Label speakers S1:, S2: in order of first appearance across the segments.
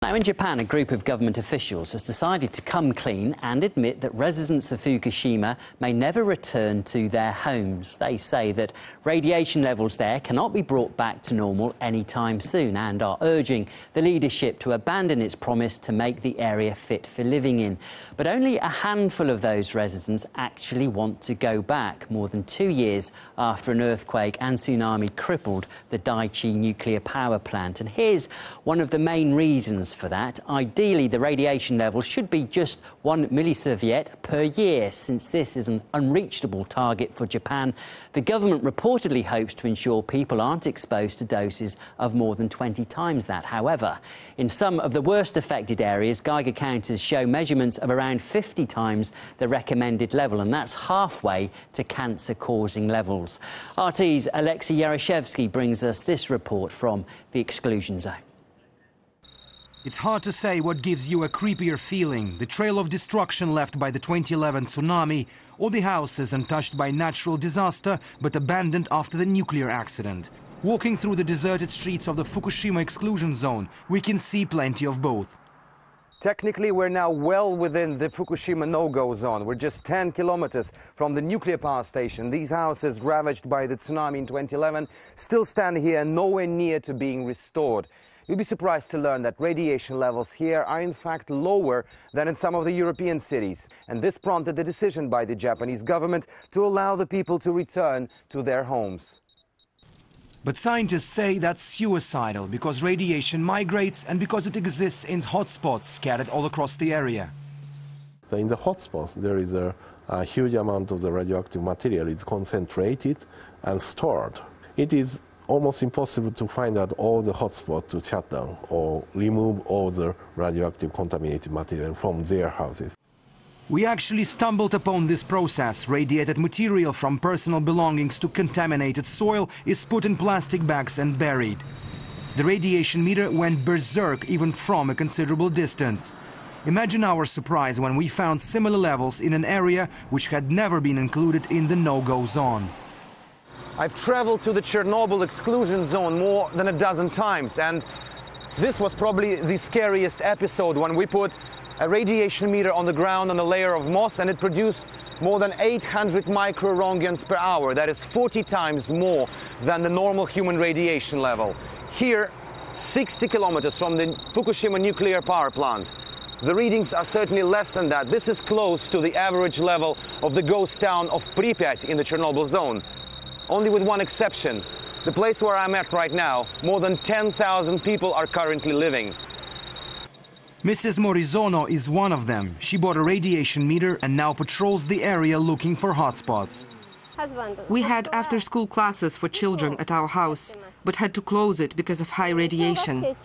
S1: Now, in Japan, a group of government officials has decided to come clean and admit that residents of Fukushima may never return to their homes. They say that radiation levels there cannot be brought back to normal anytime soon and are urging the leadership to abandon its promise to make the area fit for living in. But only a handful of those residents actually want to go back, more than 2 years after an earthquake and tsunami crippled the Daiichi nuclear power plant. And here's one of the main reasons for that. Ideally, the radiation level should be just 1 millisievert per year. Since this is an unreachable target for Japan, the government reportedly hopes to ensure people aren't exposed to doses of more than 20 times that. However, in some of the worst affected areas, Geiger counters show measurements of around 50 times the recommended level, and that's halfway to cancer-causing levels. RT's Alexei Yaroshevsky brings us this report from the exclusion zone.
S2: It's hard to say what gives you a creepier feeling, the trail of destruction left by the 2011 tsunami, or the houses untouched by natural disaster but abandoned after the nuclear accident. Walking through the deserted streets of the Fukushima exclusion zone, we can see plenty of both.
S3: Technically, we're now well within the Fukushima no-go zone. We're just 10 kilometers from the nuclear power station. These houses, ravaged by the tsunami in 2011, still stand here and nowhere near to being restored. You'll be surprised to learn that radiation levels here are in fact lower than in some of the European cities. And this prompted the decision by the Japanese government to allow the people to return to their homes.
S2: But scientists say that's suicidal because radiation migrates and because it exists in hotspots scattered all across the area.
S4: In the hotspots, there is a huge amount of the radioactive material is concentrated and stored. It is almost impossible to find out all the hotspots to shut down or remove all the radioactive contaminated material from their houses.
S2: We actually stumbled upon this process. Radiated material from personal belongings to contaminated soil is put in plastic bags and buried. The radiation meter went berserk even from a considerable distance. Imagine our surprise when we found similar levels in an area which had never been included in the no-go zone.
S3: I've traveled to the Chernobyl exclusion zone more than a dozen times, and this was probably the scariest episode when we put a radiation meter on the ground on a layer of moss, and it produced more than 800 microröntgens per hour. That is 40 times more than the normal human radiation level. Here, 60 kilometers from the Fukushima nuclear power plant. The readings are certainly less than that. This is close to the average level of the ghost town of Pripyat in the Chernobyl zone. Only with one exception. The place where I'm at right now, more than 10,000 people are currently living.
S2: Mrs. Morizono is one of them. She bought a radiation meter and now patrols the area looking for hotspots.
S5: We had after-school classes for children at our house, but had to close it because of high radiation.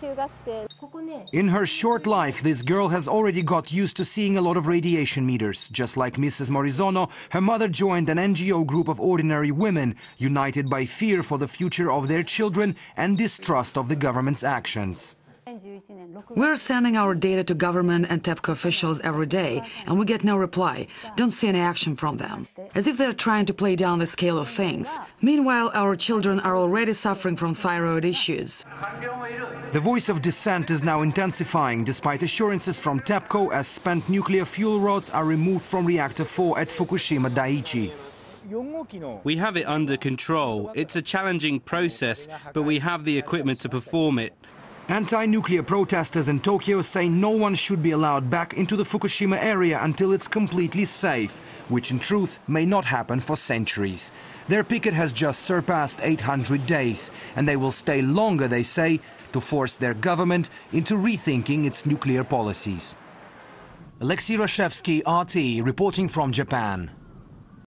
S2: In her short life, this girl has already got used to seeing a lot of radiation meters. Just like Mrs. Morizono, her mother joined an NGO group of ordinary women, united by fear for the future of their children and distrust of the government's actions.
S6: We're sending our data to government and TEPCO officials every day, and we get no reply. Don't see any action from them. As if they're trying to play down the scale of things. Meanwhile, our children are already suffering from thyroid issues.
S2: The voice of dissent is now intensifying, despite assurances from TEPCO as spent nuclear fuel rods are removed from Reactor 4 at Fukushima Daiichi.
S7: We have it under control. It's a challenging process, but we have the equipment to perform it.
S2: Anti-nuclear protesters in Tokyo say no one should be allowed back into the Fukushima area until it's completely safe, which in truth may not happen for centuries. Their picket has just surpassed 800 days, and they will stay longer, they say, to force their government into rethinking its nuclear policies. Alexei Yaroshevsky, RT, reporting from Japan.